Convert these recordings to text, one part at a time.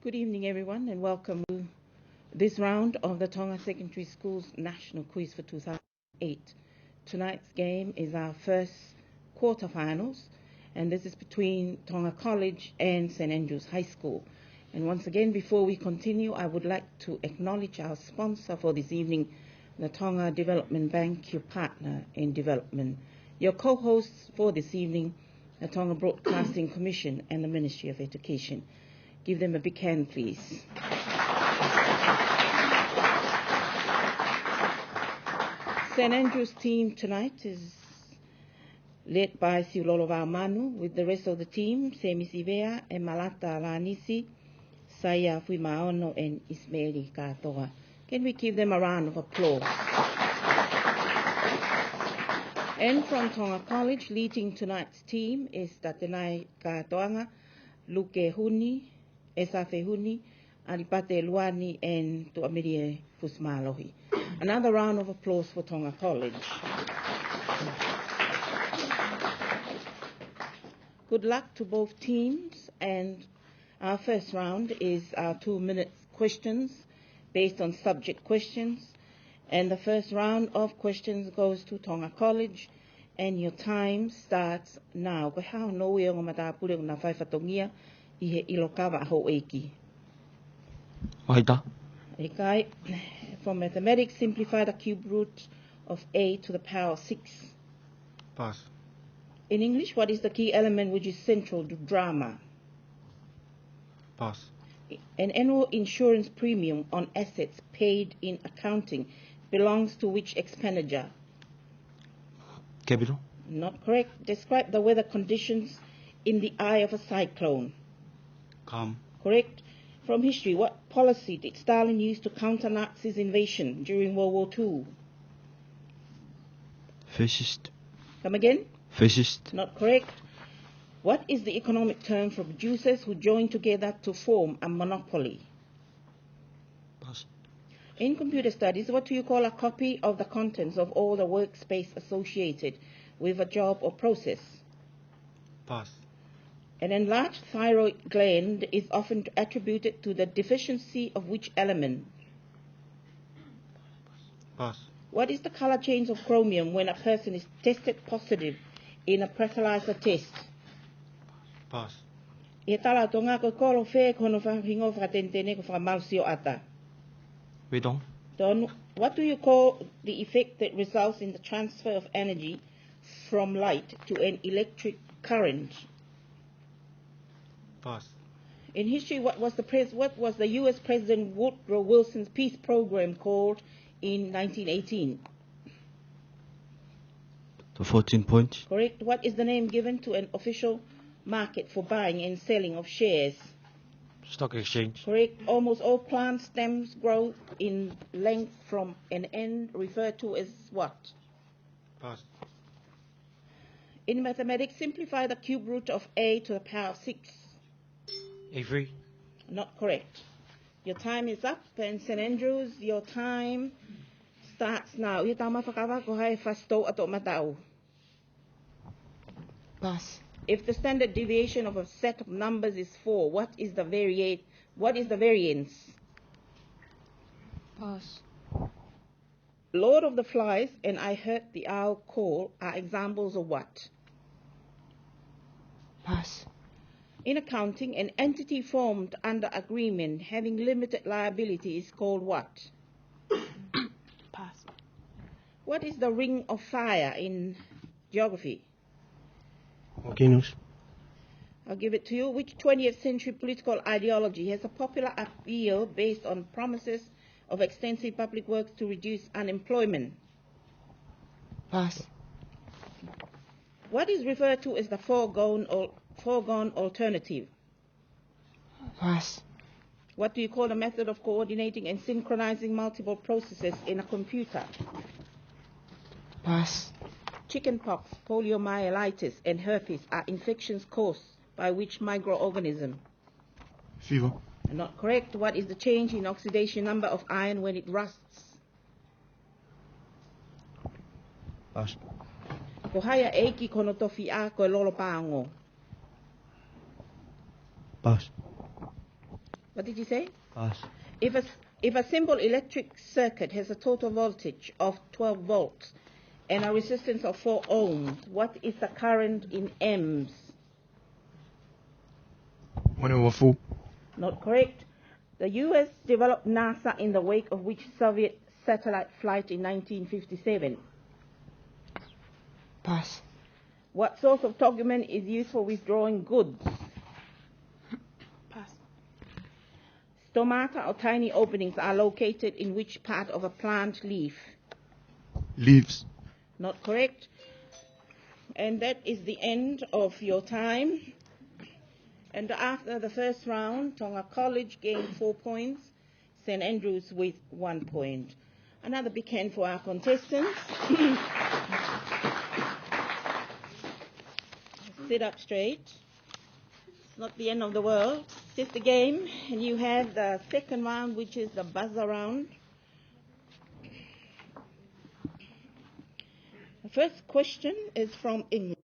Good evening, everyone, and welcome to this round of the Tonga Secondary School's National Quiz for 2008. Tonight's game is our first quarterfinals, and this is between Tonga College and St. Andrews High School. And once again, before we continue, I would like to acknowledge our sponsor for this evening, the Tonga Development Bank, your partner in development. Your co-hosts for this evening, the Tonga Broadcasting Commission and the Ministry of Education. Give them a big hand, please. St. Andrews' team tonight is led by Siulolo Manu, with the rest of the team, Semisivea and Malata Alanisi, Saya Fuimaono and Ismaili Katoa. Can we give them a round of applause? And from Tonga College, leading tonight's team is Tatenai Katoanga, Luke Huni, Esafe Huni, Alipate Luani, and Tuamirie Fusmalohi. Another round of applause for Tonga College. Good luck to both teams, and our first round is our 2-minute questions based on subject questions. And the first round of questions goes to Tonga College, and your time starts now. Ko hao no e o mata pule na fai fatongia I he ilokawa ho eiki. Oida. Ekai. From mathematics, simplify the cube root of a to the power 6. Pass. In English, what is the key element which is central to drama? Pass. An annual insurance premium on assets paid in accounting belongs to which expenditure? Capital. Not correct. Describe the weather conditions in the eye of a cyclone. Calm. Correct. From history, what policy did Stalin use to counter Nazis' invasion during World War II? Fascist. Come again? Fascist. Not correct. What is the economic term for producers who join together to form a monopoly? Pass. In computer studies, what do you call a copy of the contents of all the workspace associated with a job or process? Pass. An enlarged thyroid gland is often attributed to the deficiency of which element? Pass. What is the color change of chromium when a person is tested positive in a breathalyzer test? Pass. E tala tonga ko kolo fe kono whahingo whakatentene ko whakamalsio ata. We don't. Don, what do you call the effect that results in the transfer of energy from light to an electric current? Pass. In history, what was the U.S. President Woodrow Wilson's peace program called in 1918? The 14 points. Correct. What is the name given to an official market for buying and selling of shares? Stock exchange. Correct. Almost all plant stems grow in length from an end, referred to as what? Pass. In mathematics, simplify the cube root of a to the power 6. A3. Not correct. Your time is up, and St. Andrews, your time starts now. Pass. If the standard deviation of a set of numbers is 4, what is the variance? Pass. Lord of the Flies and I Heard the Owl Call are examples of what? Pass. In accounting, an entity formed under agreement having limited liability is called what? Pass. What is the ring of fire in geography? Volcanoes. I'll give it to you. Which 20th century political ideology has a popular appeal based on promises of extensive public works to reduce unemployment? Pass. What is referred to as the foregone alternative? Pass. What do you call the method of coordinating and synchronizing multiple processes in a computer? Pass. Chickenpox, poliomyelitis, and herpes are infections caused by which microorganism? Fever. Not correct. What is the change in oxidation number of iron when it rusts? Pass. Ko haya eiki kono tofi a ko lolo paango. Pass. What did you say? Pass. If a simple electric circuit has a total voltage of 12 volts and a resistance of 4 ohms, what is the current in amps? 1/4. Not correct. The U.S. developed NASA in the wake of which Soviet satellite flight in 1957? Pass. What source of document is used for withdrawing goods? Pass. Stomata or tiny openings are located in which part of a plant leaf? Leaves. Not correct. And that is the end of your time. And after the first round, Tonga College gained 4 points, St. Andrews with 1 point. Another big hand for our contestants. Sit up straight. It's not the end of the world. It's just a game. And you have the second round, which is the buzzer round. The first question is from English.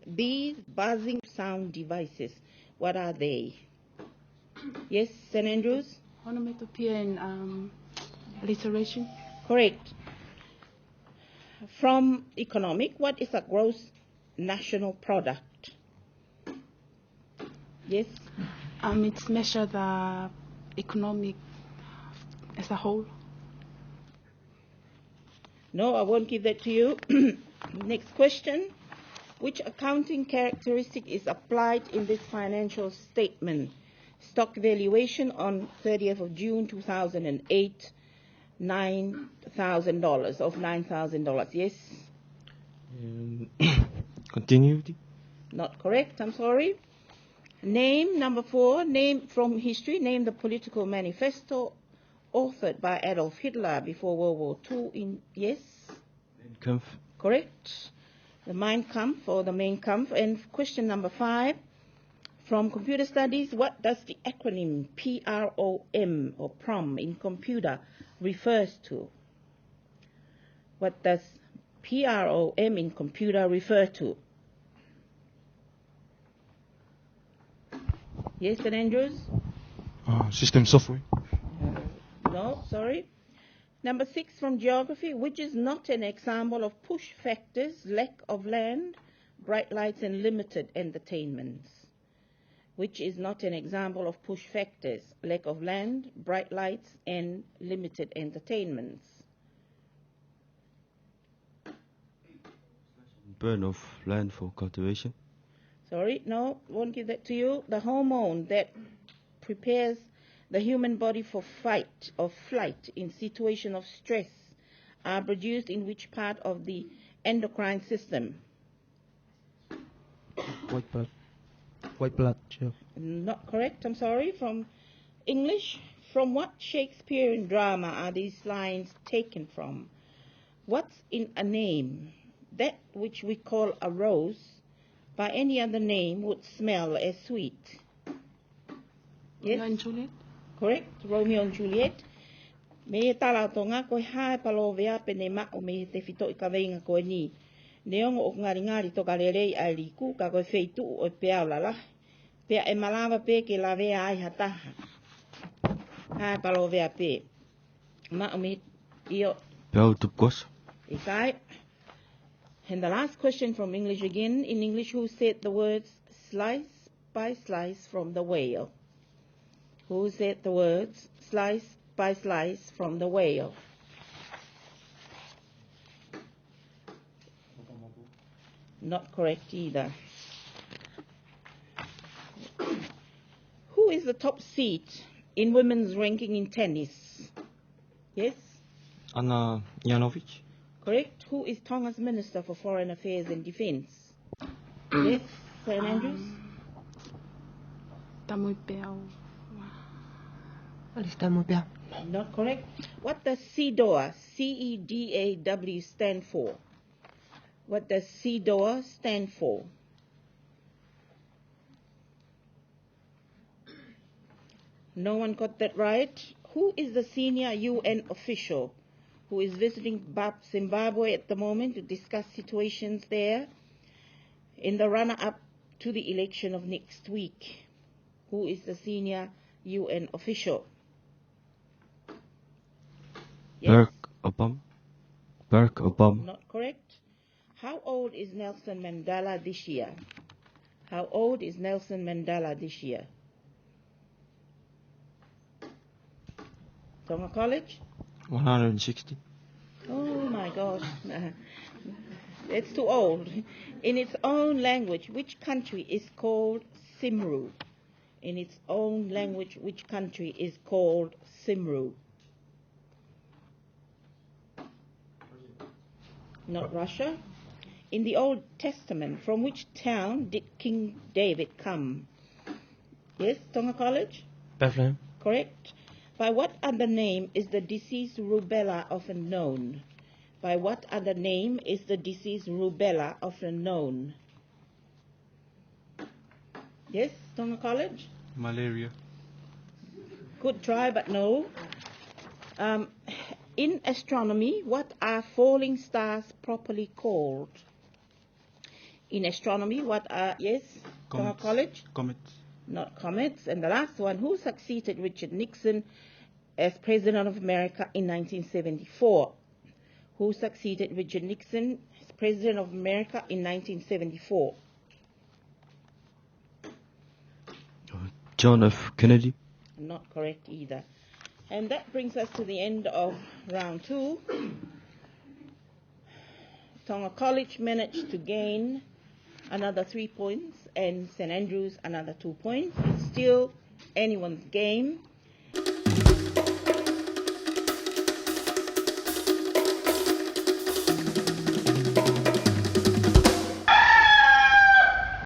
These buzzing sound devices, what are they? Yes, St. Andrews? Onomatopoeia and alliteration. Correct. From economic, what is a gross national product? Yes? It's measure the economic as a whole. No, I won't give that to you. Next question. Which accounting characteristic is applied in this financial statement? Stock valuation on 30th of June 2008, $9,000 of $9,000. Yes? Continuity. Not correct, I'm sorry. Name, number 4, name from history, name the political manifesto authored by Adolf Hitler before World War II in, yes? Kampf. Correct. The Mein Kampf or the Main Kampf. And question number 5, from computer studies, what does the acronym PROM or PROM in computer refers to? What does PROM in computer refer to? Yes, St. Andrews? System software. No, sorry. Number 6 from geography, which is not an example of push factors, lack of land, bright lights and limited entertainments. Which is not an example of push factors, lack of land, bright lights and limited entertainments. Burn of land for cultivation. Sorry, no, won't give that to you. The hormone that prepares the human body for fight or flight in situation of stress are produced in which part of the endocrine system? White blood. White blood cell. Not correct, I'm sorry. From English, from what Shakespearean drama are these lines taken from? What's in a name? That which we call a rose, by any other name would smell as sweet. Yes? Romeo and Juliet. Correct, Romeo and Juliet. Me tala tonga koe hae palo vea pene mao me te whito I ka veinga koe ni. Neongo o ngari toka rerei ai liku ka koe wheitu o pea lala. Pea e malawa pe ke la vea ai hataha. Hae palo vea pe. Mao me io. Pau tupkos. Ikai. And the last question from English again. In English, who said the words slice by slice from the whale? Who said the words slice by slice from the whale? Not correct either. Who is the top seed in women's ranking in tennis? Yes? Anna Janovic. Correct. Who is Tonga's Minister for Foreign Affairs and Defence? Yes, St. Andrews? Tamuipeo. What is that? Not correct. What does CEDAW, C-E-D-A-W, stand for? What does CEDAW stand for? No one got that right. Who is the senior UN official who is visiting Zimbabwe at the moment to discuss situations there in the run-up to the election of next week? Who is the senior UN official? Yes? Barack Obama. Not correct. How old is Nelson Mandela this year? How old is Nelson Mandela this year? Tonga College? 160. Oh my gosh. It's too old. In its own language, which country is called Simru? In its own language, which country is called Simru? Not Russia. In the Old Testament, from which town did King David come? Yes, Tonga College? Bethlehem. Correct. By what other name is the disease rubella often known? By what other name is the disease rubella often known? Yes, Tonga College? Malaria. Good try, but no. In astronomy, what are falling stars properly called? In astronomy, what are, yes, Tonga College? Comets. Not comets. And the last one, who succeeded Richard Nixon as President of America in 1974? Who succeeded Richard Nixon as President of America in 1974? John F. Kennedy. Not correct either. And that brings us to the end of round 2. Tonga College managed to gain another 3 points and St. Andrews another 2 points. It's still anyone's game.